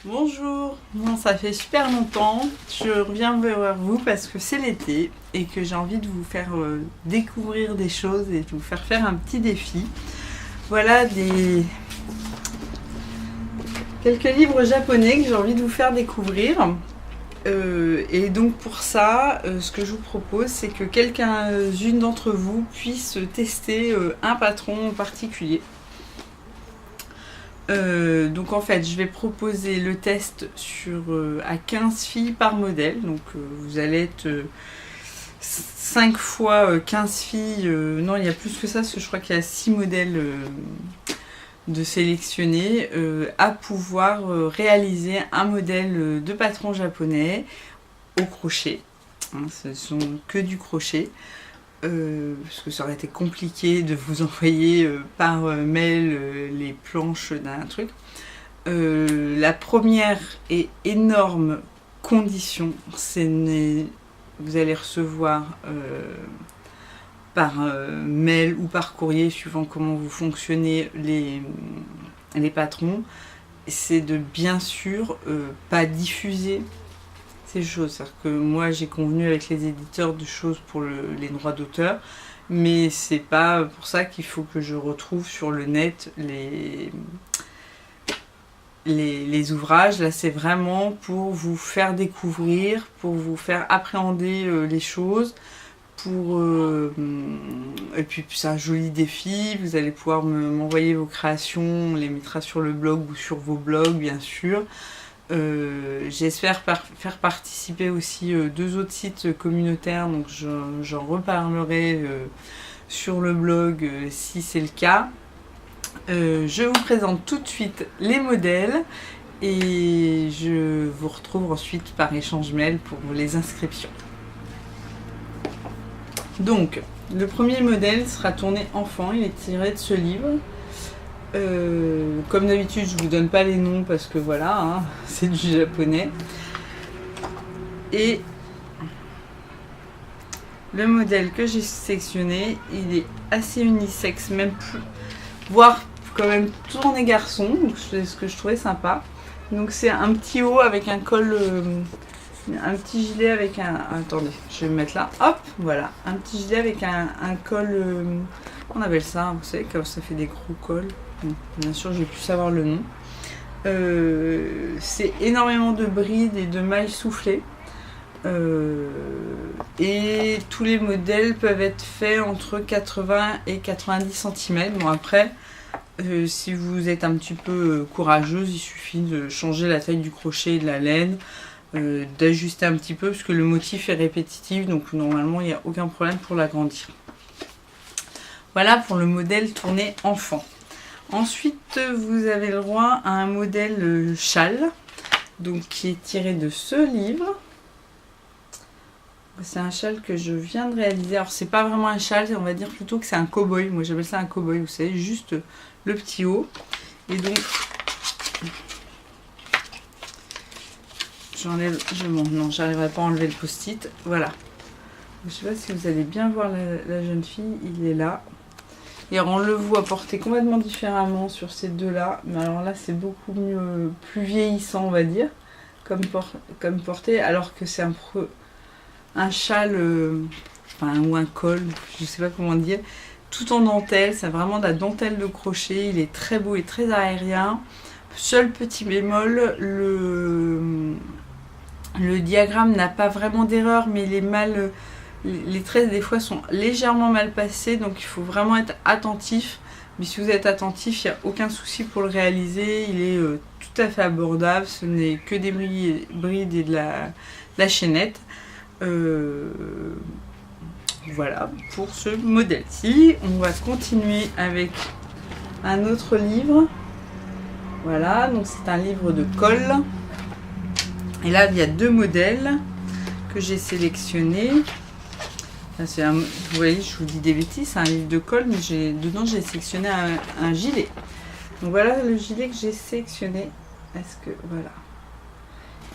Bonjour, bon, ça fait super longtemps, je reviens vers vous parce que c'est l'été et que j'ai envie de vous faire découvrir des choses et de vous faire faire un petit défi. Voilà quelques livres japonais que j'ai envie de vous faire découvrir. Et donc pour ça, ce que je vous propose, c'est que quelqu'un-une d'entre vous puisse tester un patron en particulier. Donc en fait, je vais proposer le test à 15 filles par modèle. Donc vous allez être 5 fois 15 filles. Non, il y a plus que ça, parce que je crois qu'il y a 6 modèles de sélectionner à pouvoir réaliser un modèle de patron japonais au crochet. Hein, ce sont que du crochet. Parce que ça aurait été compliqué de vous envoyer par mail les planches d'un truc. La première et énorme condition, vous allez recevoir par mail ou par courrier, suivant comment vous fonctionnez les patrons, c'est de bien sûr pas diffuser ces choses. C'est-à-dire que moi j'ai convenu avec les éditeurs de choses pour les droits d'auteur, mais c'est pas pour ça qu'il faut que je retrouve sur le net les ouvrages. Là c'est vraiment pour vous faire découvrir, pour vous faire appréhender les choses, et puis c'est un joli défi. Vous allez pouvoir m'envoyer vos créations, on les mettra sur le blog ou sur vos blogs bien sûr. J'espère faire participer aussi 2 autres sites communautaires, donc j'en reparlerai sur le blog si c'est le cas. Je vous présente tout de suite les modèles et je vous retrouve ensuite par échange mail pour les inscriptions. Donc, le premier modèle sera tourné enfant, il est tiré de ce livre. Comme d'habitude, je vous donne pas les noms parce que voilà, hein, c'est du japonais. Et le modèle que j'ai sélectionné, il est assez unisexe, même plus, voire quand même tourné garçon, donc c'est ce que je trouvais sympa. Donc c'est un petit haut avec un col, un petit gilet avec un... Attendez, je vais me mettre là. Hop, voilà, un petit gilet avec un col... on appelle ça, vous savez, quand ça fait des gros cols. Bien sûr, j'ai pu savoir le nom. C'est énormément de brides et de mailles soufflées. Et tous les modèles peuvent être faits entre 80 et 90 cm. Bon, après, si vous êtes un petit peu courageuse, il suffit de changer la taille du crochet et de la laine, d'ajuster un petit peu parce que le motif est répétitif, donc normalement il n'y a aucun problème pour l'agrandir. Voilà pour le modèle tourné enfant. Ensuite, vous avez le droit à un modèle châle, donc qui est tiré de ce livre. C'est un châle que je viens de réaliser. Alors c'est pas vraiment un châle, on va dire plutôt que c'est un cow-boy. Moi j'appelle ça un cow-boy, vous savez, juste le petit haut. Et donc j'enlève, non, j'arriverai pas à enlever le post-it. Voilà. Je sais pas si vous allez bien voir la jeune fille, il est là. Et alors, on le voit porter complètement différemment sur ces deux-là. Mais alors là, c'est beaucoup mieux, plus vieillissant, on va dire, comme porté. Alors que c'est un châle, enfin, ou un col, je sais pas comment dire, tout en dentelle. C'est vraiment de la dentelle de crochet. Il est très beau et très aérien. Seul petit bémol, le diagramme n'a pas vraiment d'erreur, mais il est mal... Les traits des fois sont légèrement mal passés, donc il faut vraiment être attentif. Mais si vous êtes attentif, il n'y a aucun souci pour le réaliser. Il est tout à fait abordable. Ce n'est que des brides et de la chaînette. Voilà pour ce modèle-ci. On va continuer avec un autre livre. Voilà, donc c'est un livre de colle. Et là, il y a 2 modèles que j'ai sélectionnés. Vous voyez, je vous dis des bêtises, c'est un livre de colle, mais dedans j'ai sélectionné un gilet. Donc voilà le gilet que j'ai sélectionné. Est-ce que voilà.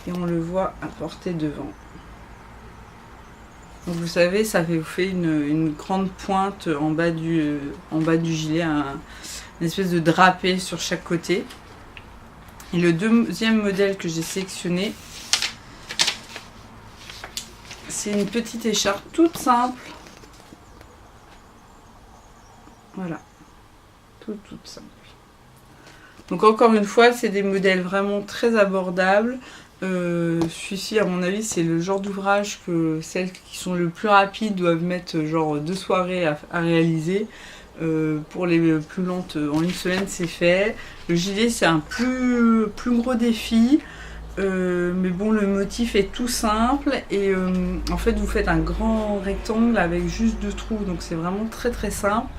Et on le voit à portée devant. Donc vous savez, ça vous fait une grande pointe en bas du gilet, une espèce de drapé sur chaque côté. Et le deuxième modèle que j'ai sélectionné, c'est une petite écharpe toute simple. Voilà, toute simple. Donc encore une fois, c'est des modèles vraiment très abordables. Celui-ci, à mon avis, c'est le genre d'ouvrage que celles qui sont le plus rapides doivent mettre genre 2 soirées à réaliser. Pour les plus lentes, en 1 semaine, c'est fait. Le gilet, c'est un plus gros défi. Mais bon, le motif est tout simple. Et en fait, vous faites un grand rectangle avec juste 2 trous. Donc c'est vraiment très simple.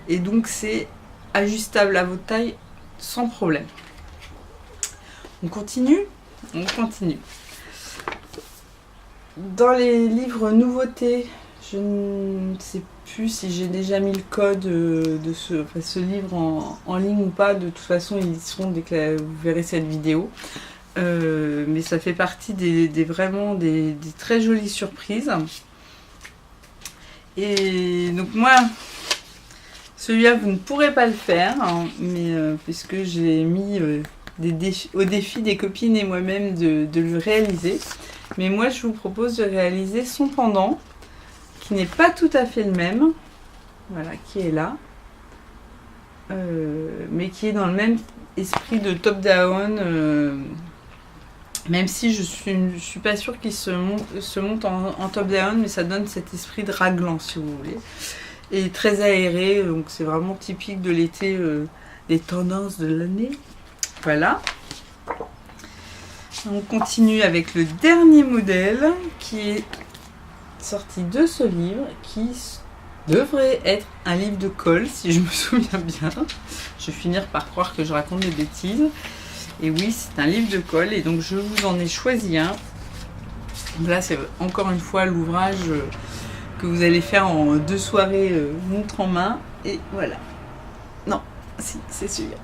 Et donc c'est ajustable à votre taille sans problème. On continue. On continue. Dans les livres nouveautés, je ne sais plus si j'ai déjà mis le code de ce livre en ligne ou pas. De toute façon, ils y seront dès que vous verrez cette vidéo. Mais ça fait partie vraiment des très jolies surprises. Et donc moi, celui-là, vous ne pourrez pas le faire, hein, mais puisque j'ai mis au défi des copines et moi-même de le réaliser. Mais moi, je vous propose de réaliser son pendant, qui n'est pas tout à fait le même. Voilà, qui est là. Mais qui est dans le même esprit de top-down. Même si je suis pas sûre qu'il se monte en top-down, mais ça donne cet esprit de raglan, si vous voulez. Et très aéré, donc c'est vraiment typique de l'été, des tendances de l'année. Voilà. On continue avec le dernier modèle qui est sorti de ce livre, qui devrait être un livre de colle, si je me souviens bien. Je vais finir par croire que je raconte des bêtises. Et oui, c'est un livre de colle, et donc je vous en ai choisi un. Là, c'est encore une fois l'ouvrage que vous allez faire en 2 soirées montre en main. Et voilà. Non, si, c'est celui-là.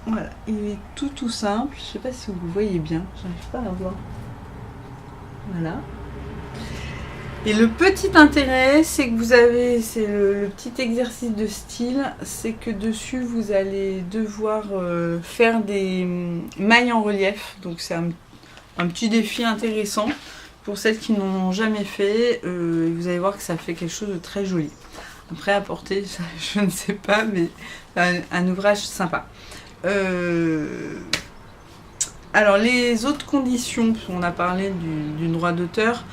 Voilà, il est tout simple. Je sais pas si vous le voyez bien, j'arrive pas à voir. Voilà. Et le petit intérêt, c'est que vous avez, c'est le petit exercice de style, c'est que dessus vous allez devoir faire des mailles en relief. Donc c'est un petit défi intéressant pour celles qui n'ont jamais fait. Vous allez voir que ça fait quelque chose de très joli. Après à porter, je ne sais pas, mais un ouvrage sympa. Alors les autres conditions, on a parlé du droit d'auteur.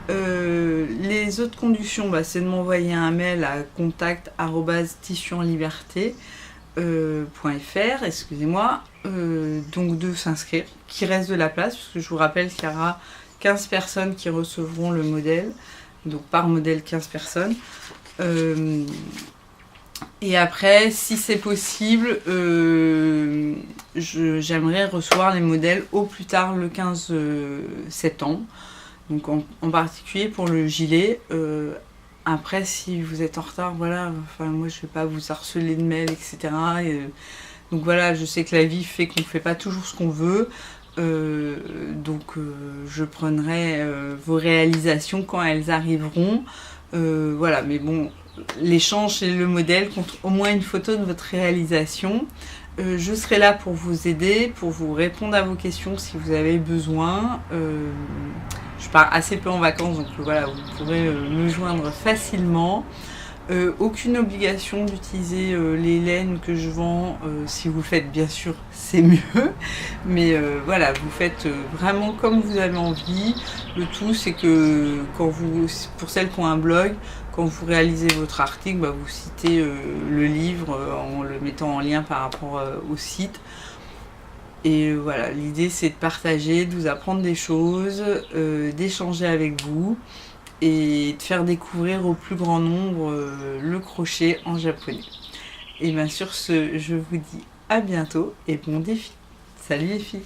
Les autres conditions, c'est de m'envoyer un mail à contact@tissuenliberté.fr, excusez-moi, donc de s'inscrire, qu'il reste de la place, parce que je vous rappelle qu'il y aura 15 personnes qui recevront le modèle, donc par modèle 15 personnes. Et après, si c'est possible, j'aimerais recevoir les modèles au plus tard le 15 septembre. Donc en particulier pour le gilet. Après, si vous êtes en retard, voilà, enfin moi je vais pas vous harceler de mails, etc. Donc voilà, je sais que la vie fait qu'on ne fait pas toujours ce qu'on veut. Donc je prendrai vos réalisations quand elles arriveront. Voilà, mais bon, l'échange et le modèle contre au moins une photo de votre réalisation. Je serai là pour vous aider, pour vous répondre à vos questions si vous avez besoin. Je pars assez peu en vacances, donc voilà, vous pourrez me joindre facilement. Aucune obligation d'utiliser les laines que je vends. Si vous le faites, bien sûr, c'est mieux. Mais voilà, vous faites vraiment comme vous avez envie. Le tout, c'est que pour celles qui ont un blog, quand vous réalisez votre article, vous citez le livre en le mettant en lien par rapport au site. Et voilà, l'idée c'est de partager, de vous apprendre des choses, d'échanger avec vous et de faire découvrir au plus grand nombre le crochet en japonais. Et bien sur ce, je vous dis à bientôt et bon défi. Salut les filles!